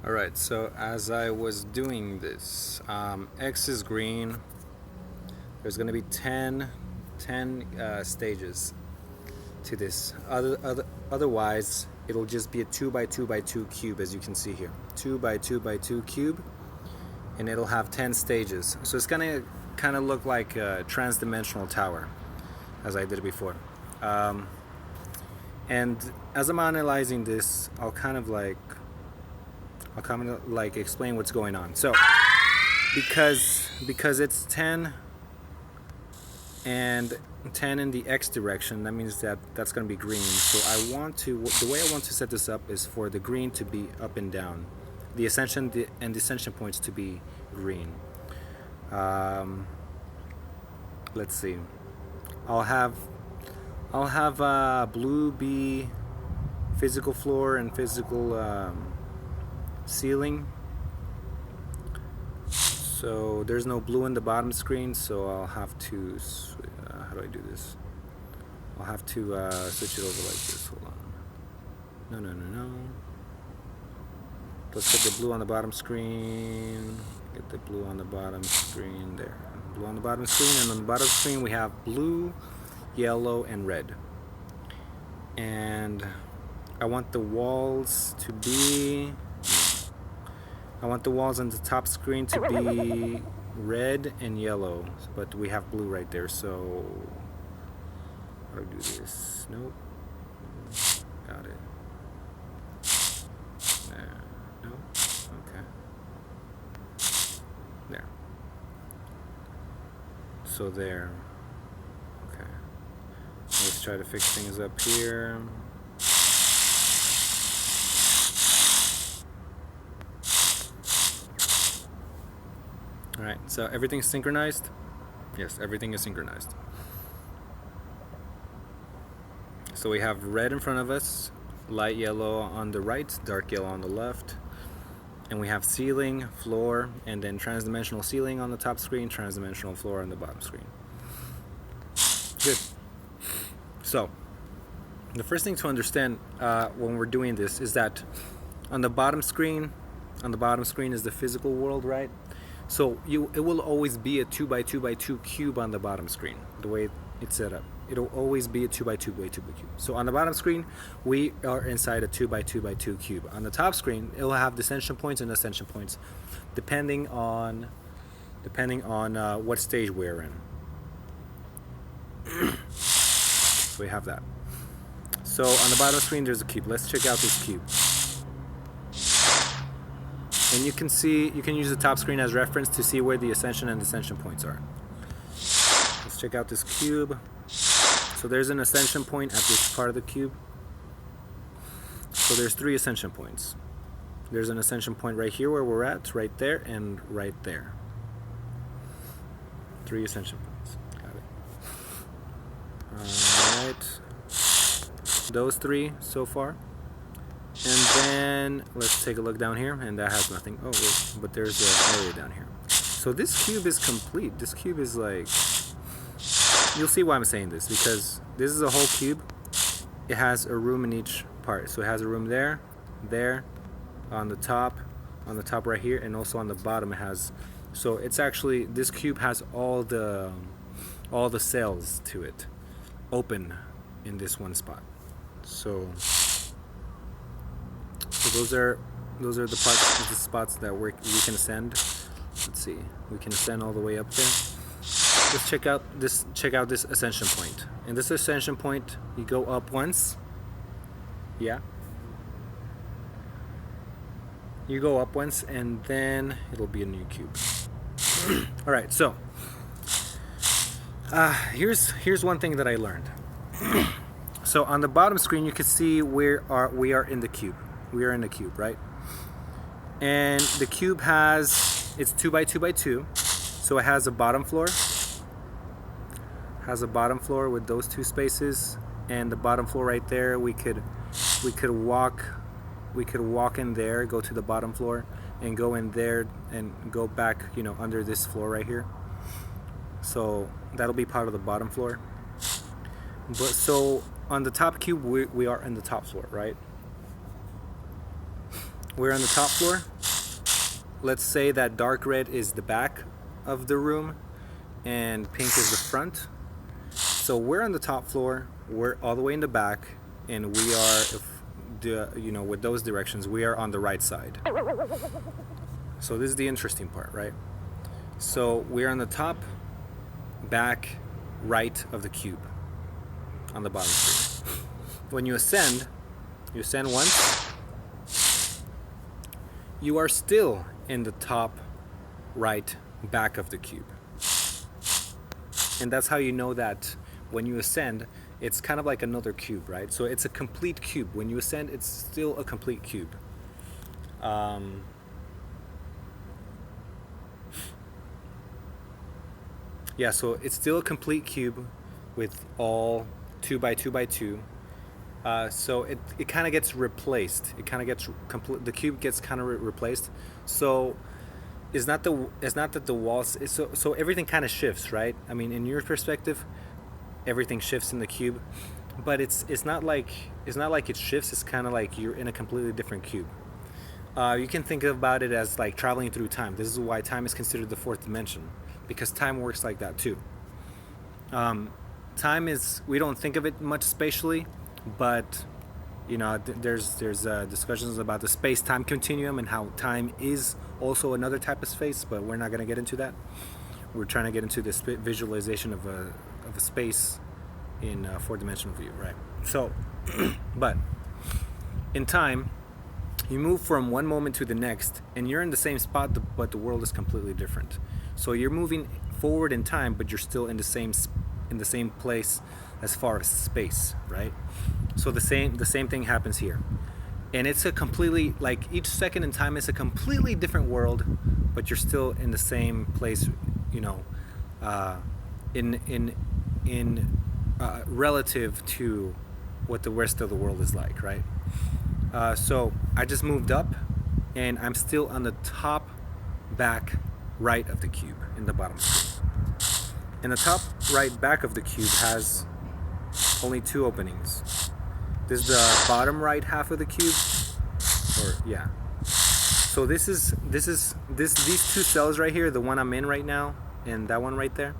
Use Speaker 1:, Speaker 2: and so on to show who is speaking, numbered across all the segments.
Speaker 1: Alright, so as I was doing this, X is green. There's going to be 10 stages to this. Otherwise, it'll just be a 2 by 2 by 2 cube, as you can see here. 2 by 2 by 2 cube, and it'll have 10 stages. So it's going to kind of look like a trans-dimensional tower, as I did before. And as I'm analyzing this, I'll kind of like explain what's going on. So because it's 10 and 10 in the X direction, that means that's going to be green. So the way I want to set this up is for the green to be up and down, the ascension and descension points to be green. Let's see. I'll have blue be physical floor and physical ceiling. So there's no blue in the bottom screen, so I'll have to how do I do this? I'll have to switch it over like this. Hold on. No. Let's get the blue on the bottom screen. Get the blue on the bottom screen there. Blue on the bottom screen, and on the bottom screen we have blue, yellow, and red. And I want the walls to be I want the walls on the top screen to be red and yellow, but we have blue right there, so how do I do this? Nope. Got it. There. Nope. Okay. There. So there. Okay. Let's try to fix things up here. Alright, so everything's synchronized? Yes, everything is synchronized. So we have red in front of us, light yellow on the right, dark yellow on the left. And we have ceiling, floor, and then transdimensional ceiling on the top screen, transdimensional floor on the bottom screen. Good. So, the first thing to understand when we're doing this is that on the bottom screen is the physical world, right? So it will always be a 2 by 2 by 2 cube on the bottom screen, the way it's set up. It'll always be a 2 by 2 by 2 by cube. So on the bottom screen, we are inside a 2 by 2 by 2 cube. On the top screen, it'll have descension points and ascension points, depending on what stage we're in. So we have that. So on the bottom screen, there's a cube. Let's check out this cube. And you can use the top screen as reference to see where the ascension and descension points are. Let's check out this cube. So there's an ascension point at this part of the cube. So there's 3 ascension points. There's an ascension point right here where we're at, right there, and right there. 3 ascension points. Got it. Alright. Those 3 so far. And then let's take a look down here, and that has nothing. Oh wait, but there's an area down here. So this cube is complete. This cube is like, you'll see why I'm saying this, because this is a whole cube. It has a room in each part. So it has a room there, on the top right here, and also on the bottom it has. So it's actually, this cube has all the cells to it open in this one spot. So those are the spots that we can ascend. Let's see, we can ascend all the way up there. Let's check out this ascension point. And this ascension point, you go up once. Yeah. You go up once, and then it'll be a new cube. All right. So here's one thing that I learned. So on the bottom screen, you can see we are in the cube. We are in the cube, right? And the cube it's 2 by 2 by 2, so it has a bottom floor. Has a bottom floor with those 2 spaces, and the bottom floor right there. We could walk in there, go to the bottom floor, and go in there and go back, under this floor right here. So that'll be part of the bottom floor. But so on the top cube, we are in the top floor, right? We're on the top floor, let's say that dark red is the back of the room and pink is the front. So we're on the top floor, we're all the way in the back, and we are, with those directions, we are on the right side. So this is the interesting part, right? So we're on the top, back, right of the cube on the bottom screen. When you ascend once, you are still in the top, right, back of the cube. And that's how you know that when you ascend, it's kind of like another cube, right? So it's a complete cube. When you ascend, it's still a complete cube. Yeah, so it's still a complete cube with all 2 by 2 by 2. So it kind of gets replaced. It kind of gets the cube gets kind of replaced. So it's not that the walls. So everything kind of shifts, right? I mean, in your perspective, everything shifts in the cube, but it's not like it shifts. It's kind of like you're in a completely different cube. You can think about it as like traveling through time. This is why time is considered the fourth dimension, because time works like that too. Time is, we don't think of it much spatially, but there's discussions about the space-time continuum and how time is also another type of space, but we're not going to get into that. We're trying to get into this visualization of a space in a four-dimensional view, right? So, but in time, you move from one moment to the next, and you're in the same spot, but the world is completely different. So you're moving forward in time, but you're still in the same place as far as space, right? So the same thing happens here, and it's a completely, like, each second in time is a completely different world, but you're still in the same place, in relative to what the rest of the world is like, right? So I just moved up, and I'm still on the top, back, right of the cube in the bottom screen. And the top right back of the cube has only 2 openings. This is the bottom right half of the cube, So these 2 cells right here, the one I'm in right now and that one right there,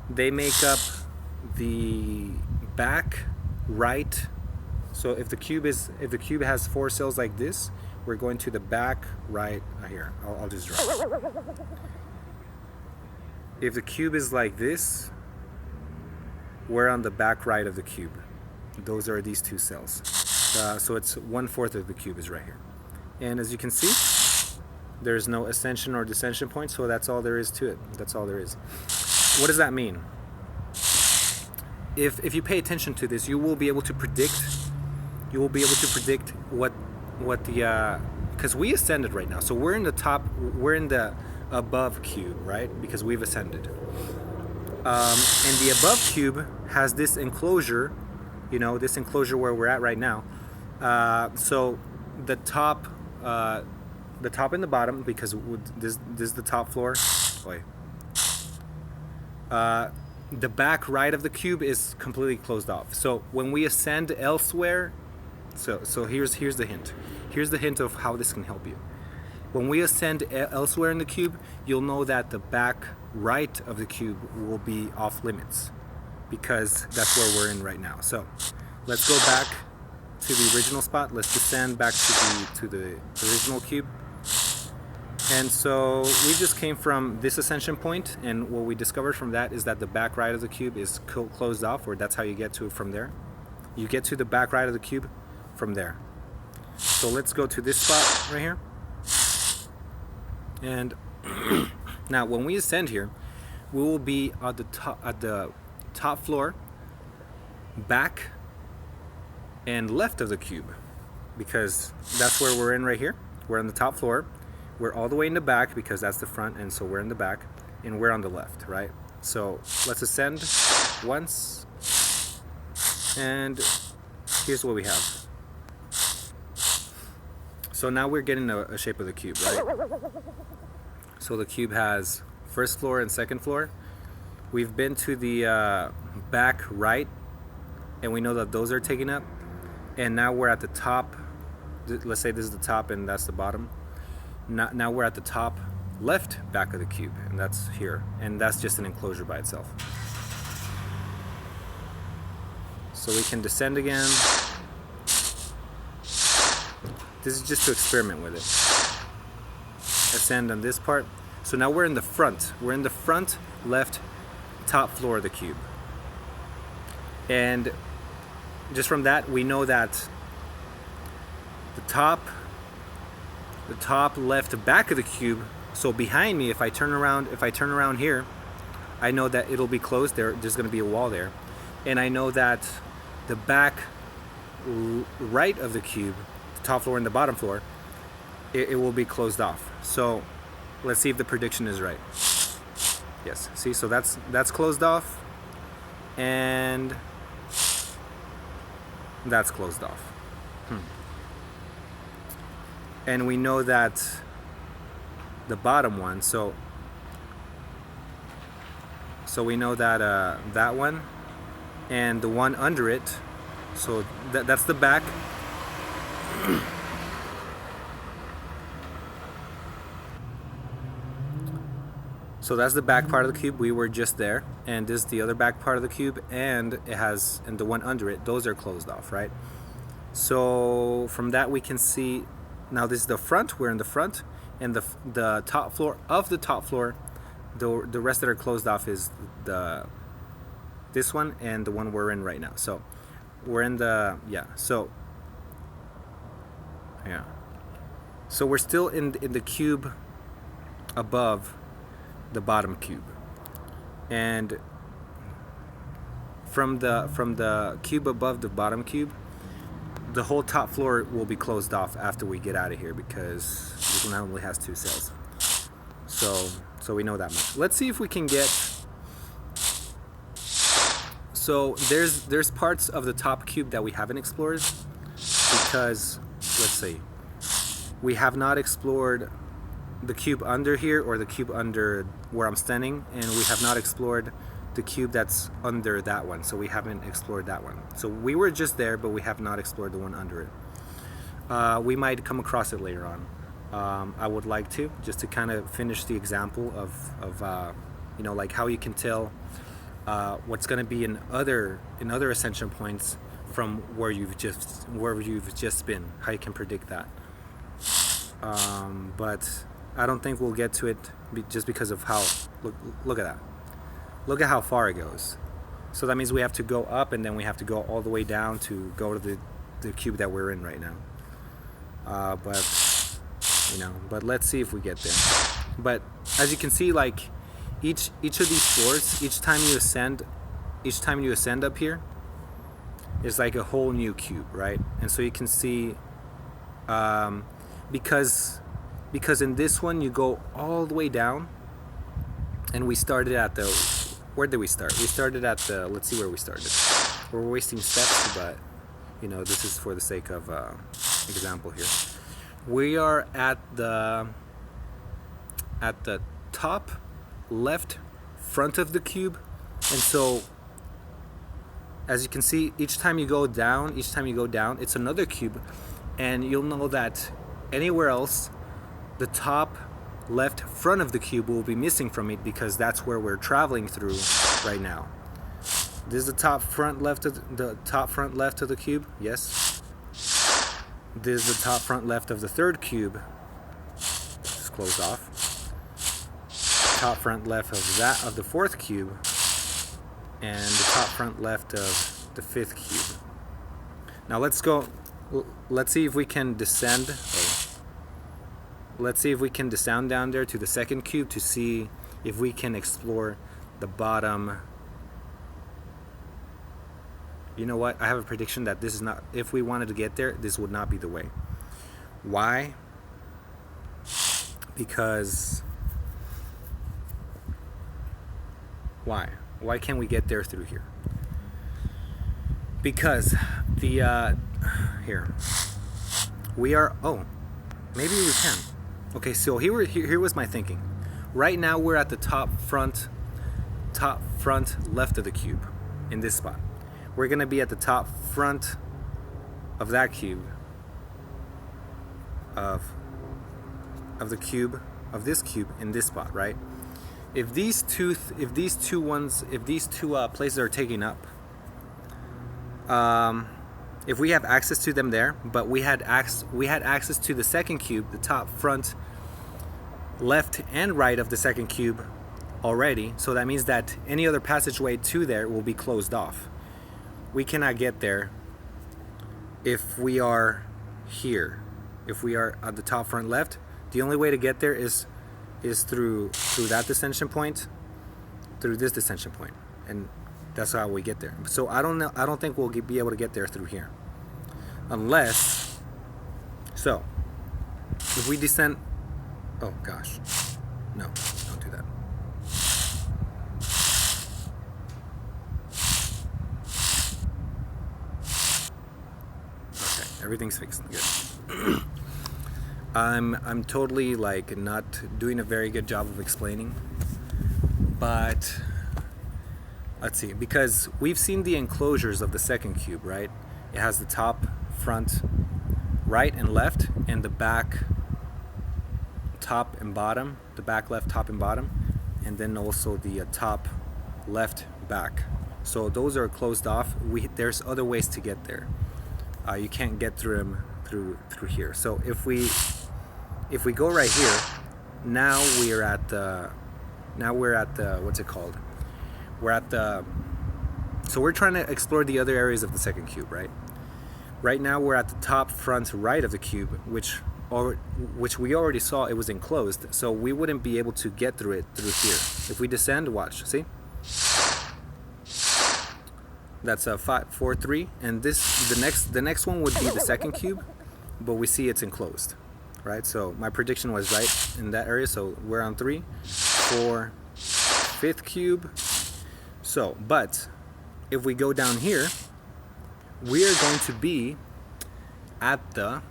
Speaker 1: they make up the back right. So if the cube has 4 cells like this, we're going to the back right here. I'll just draw. If the cube is like this, we're on the back right of the cube. Those are these 2 cells. So it's 1/4 of the cube is right here. And as you can see, there's no ascension or descension point, so that's all there is to it. That's all there is. What does that mean? If you pay attention to this, you will be able to predict. You will be able to predict what the because we ascended right now, so we're in the top. We're in the above cube, right? Because we've ascended. And the above cube has this enclosure, this enclosure where we're at right now. So the top and the bottom, because this is the top floor. The back right of the cube is completely closed off. So when we ascend elsewhere, so here's the hint. Here's the hint of how this can help you. When we ascend elsewhere in the cube, you'll know that the back right of the cube will be off limits, because that's where we're in right now. So let's go back to the original spot. Let's descend back to the original cube. And so we just came from this ascension point, and what we discovered from that is that the back right of the cube is closed off, or that's how you get to it from there. You get to the back right of the cube from there. So let's go to this spot right here. And now when we ascend here, we will be at the top floor, back and left of the cube, because that's where we're in right here. We're on the top floor. We're all the way in the back because that's the front, and so we're in the back, and we're on the left, right? So let's ascend once, and here's what we have. So now we're getting a shape of the cube, right? So the cube has first floor and second floor. We've been to the back right, and we know that those are taken up. And now we're at the top. Let's say this is the top and that's the bottom. Now we're at the top left back of the cube, and that's here, and that's just an enclosure by itself. So we can descend again. This is just to experiment with it. Ascend on this part. So now we're in the front. We're in the front left top floor of the cube. And just from that, we know that the top left back of the cube, so behind me, if I turn around here, I know that it'll be closed. There's going to be a wall there. And I know that the back right of the cube, the top floor and the bottom floor, it will be closed off. So let's see if the prediction is right. Yes, see, so that's closed off, and that's closed off. And we know that the bottom one, so we know that that one and the one under it, so that's the back. So that's the back part of the cube. We were just there, and this is the other back part of the cube, and the one under it, those are closed off, right? So from that we can see, now this is the front, we're in the front, and the top floor of the top floor, the rest that are closed off is this one and the one we're in right now. So we're in the, so we're still in the cube above the bottom cube, and from the cube above the bottom cube, the whole top floor will be closed off after we get out of here, because this one only has 2 cells. So we know that much. Let's see if we can get, so there's parts of the top cube that we haven't explored, because let's see, we have not explored the cube under here or the cube under where I'm standing, and we have not explored the cube that's under that one, so we haven't explored that one. So we were just there, but we have not explored the one under it. We might come across it later on. I would like to, just to kind of finish the example of like how you can tell what's going to be in other ascension points from where you've just been, how you can predict that. But I don't think we'll get to it just because of how, look at that. Look at how far it goes. So that means we have to go up, and then we have to go all the way down to go to the cube that we're in right now. But let's see if we get there. But as you can see, like each of these floors, each time you ascend up here, is like a whole new cube, right? And so you can see, because in this one you go all the way down, and we started at where did we start? We started at let's see where we started. We're wasting steps, but this is for the sake of example here. We are at the top left front of the cube, and so as you can see, each time you go down, it's another cube, and you'll know that anywhere else, the top left front of the cube will be missing from it, because that's where we're traveling through right now. This is the top front left of the cube. Yes. This is the top front left of the third cube. Just closed off. Top front left of the fourth cube, and the top front left of the fifth cube. Now let's go. Let's see if we can descend. Let's see if we can descend down there to the second cube to see if we can explore the bottom. You know what? I have a prediction that this is not, if we wanted to get there, this would not be the way. Why? Because why? Why can't we get there through here? Because here we are, maybe we can. Okay, so here was my thinking. Right now we're at the top front left of the cube in this spot. We're gonna be at the top front of that cube of of the cube, of this cube in this spot, right? If these two places are taken up, if we have access to them there, but we had access to the second cube, the top, front, left, and right of the second cube already, so that means that any other passageway to there will be closed off. We cannot get there if we are here. If we are at the top, front, left, the only way to get there is through that descension point, through this descension point, and that's how we get there. So I don't think we'll be able to get there through here, unless. So if we descend, oh gosh, no, don't do that. Okay, everything's fixed. Good. I'm totally like not doing a very good job of explaining, but let's see, because we've seen the enclosures of the second cube, right? It has the top, front, right and left, and the back, top and bottom, the back, left, top and bottom, and then also the top, left, back. So those are closed off. There's other ways to get there. You can't get through them through here. So if we go right here, now we're at the what's it called? So we're trying to explore the other areas of the second cube, right? Right now we're at the top, front, right of the cube, which we already saw it was enclosed, so we wouldn't be able to get through it through here. If we descend, watch, see? That's a 5, 4, 3, and the next one would be the second cube, but we see it's enclosed, right? So my prediction was right in that area. So we're on 3, 4, 5th cube. So, but if we go down here, we are going to be at the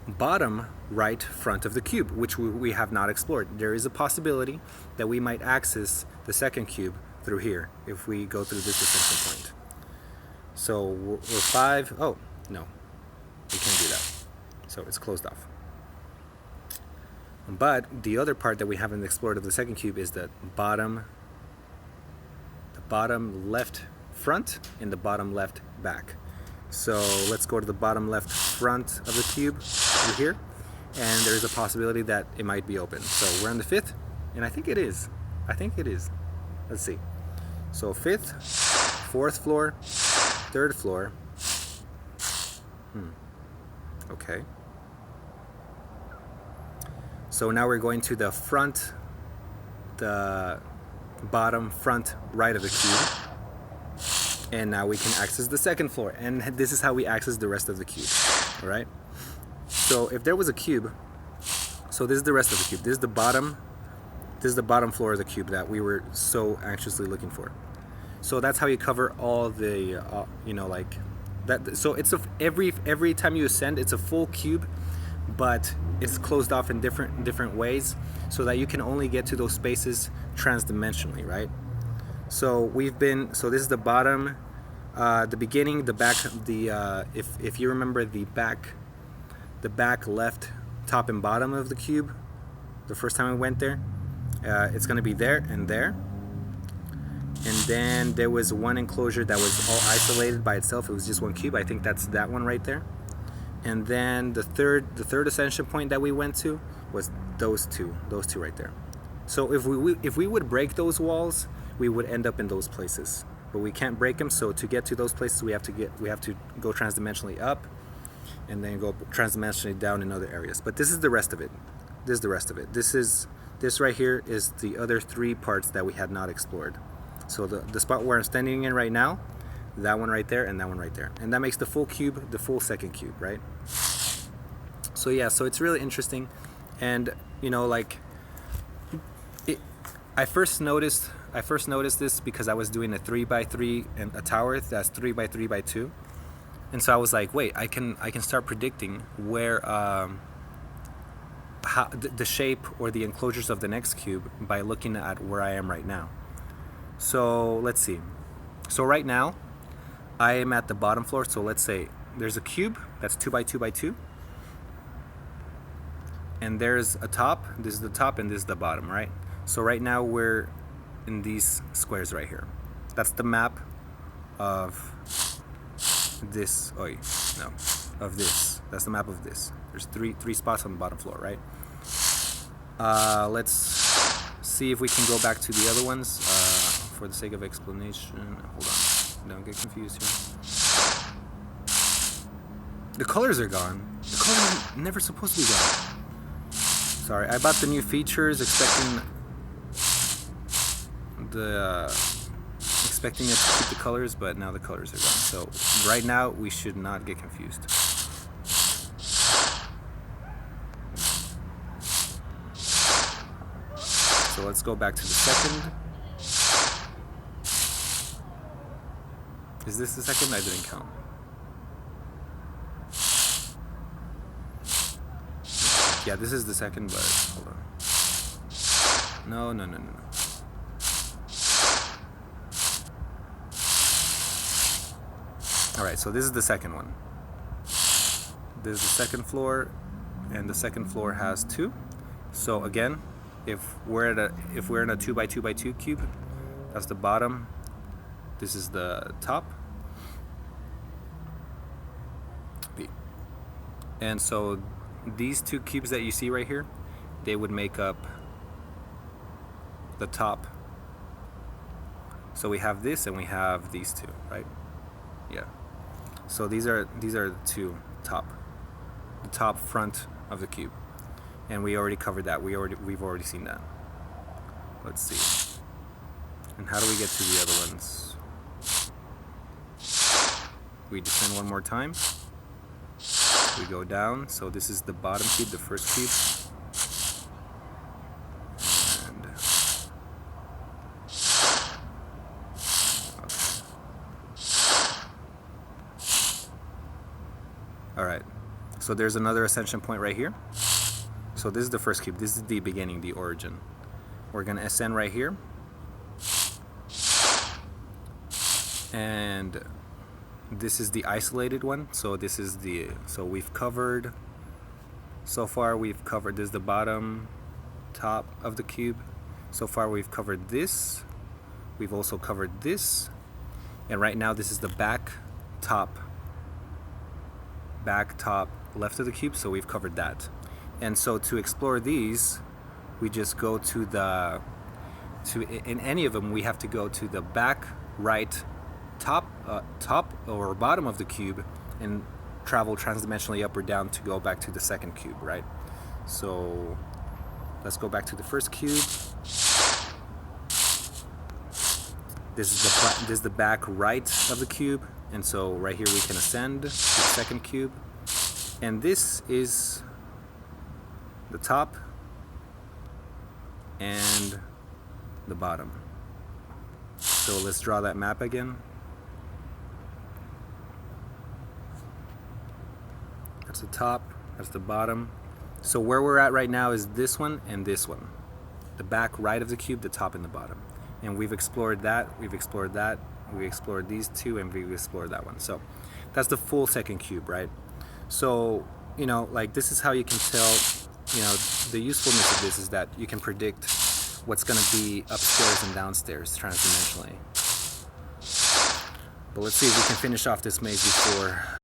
Speaker 1: bottom right front of the cube, which we have not explored. There is a possibility that we might access the second cube through here if we go through this descension point. So we're 5. Oh, no, we can't do that. So it's closed off. But the other part that we haven't explored of the second cube is the bottom left front and the bottom left back. So let's go to the bottom left front of the cube over here, and there's a possibility that it might be open. So we're on the 5th, and I think it is. Let's see. So 5th, 4th floor, 3rd floor. Okay. So now we're going to the front, the bottom front right of the cube, and now we can access the second floor, and this is how we access the rest of the cube. All right, so if there was a cube, so this is the rest of the cube, this is the bottom floor of the cube that we were so anxiously looking for. So that's how you cover all the like that. So it's every time you ascend, it's a full cube, but it's closed off in different ways, so that you can only get to those spaces transdimensionally, right? So this is the bottom, the beginning, the back, if you remember the back left, top and bottom of the cube, the first time we went there, it's going to be there and there. And then there was one enclosure that was all isolated by itself. It was just one cube. I think that's that one right there. And then the third ascension point that we went to was those two right there. So if we would break those walls, we would end up in those places. But we can't break them. So to get to those places, we have to go transdimensionally up, and then go transdimensionally down in other areas. But this is the rest of it. This right here is the other 3 parts that we had not explored. So the spot where I'm standing in right now, that one right there, and that one right there. And that makes the full cube, the full second cube, right? So yeah, so it's really interesting. And I first noticed this because I was doing a 3x3 and a tower that's 3x3x2. And so I was like, wait, I can start predicting where how the shape or the enclosures of the next cube by looking at where I am right now. So let's see. So right now, I am at the bottom floor. So let's say there's a cube that's 2x2x2. and there's a top. This is the top and this is the bottom, right? So right now we're in these squares right here. That's the map of this. Oh no, of this. That's the map of this. There's three spots on the bottom floor, right? Let's see if we can go back to the other ones for the sake of explanation. Hold on, don't get confused here. The colors are gone. The colors are never supposed to be gone. Sorry, I bought the new features expecting it to keep the colors, but now the colors are gone. So right now we should not get confused. So let's go back to the second. Is this the second? I didn't count. Yeah, this is the second, but hold on. No. Alright, so this is the second one. This is the second floor, and the second floor has 2. So again, if we're in a 2x2x2 cube, that's the bottom. This is the top. And so these 2 cubes that you see right here, they would make up the top. So we have this and we have these 2, right? Yeah. So these are the 2 the top front of the cube, and we already covered that. We've already seen that. Let's see. And how do we get to the other ones? We descend one more time. We go down. So this is the bottom cube, the first cube. And all right. So there's another ascension point right here. So this is the first cube. This is the beginning, the origin. We're gonna ascend right here. And this is the isolated one. So we've covered, so far we've covered, this is the bottom top of the cube. So far we've covered this. We've also covered this. And right now this is the back top left of the cube. So we've covered that. And so to explore these, we just go in any of them, we have to go to the back right top or bottom of the cube and travel transdimensionally up or down to go back to the second cube, right? So let's go back to the first cube. This is the back right of the cube, and so right here we can ascend to the second cube, and this is the top and the bottom. So let's draw that map again. That's the top, that's the bottom. So where we're at right now is this one and this one. The back right of the cube, the top and the bottom. And we've explored that, we've explored that, we explored these 2, and we've explored that one. So that's the full second cube, right? So, like, this is how you can tell, the usefulness of this is that you can predict what's going to be upstairs and downstairs transdimensionally. But let's see if we can finish off this maze before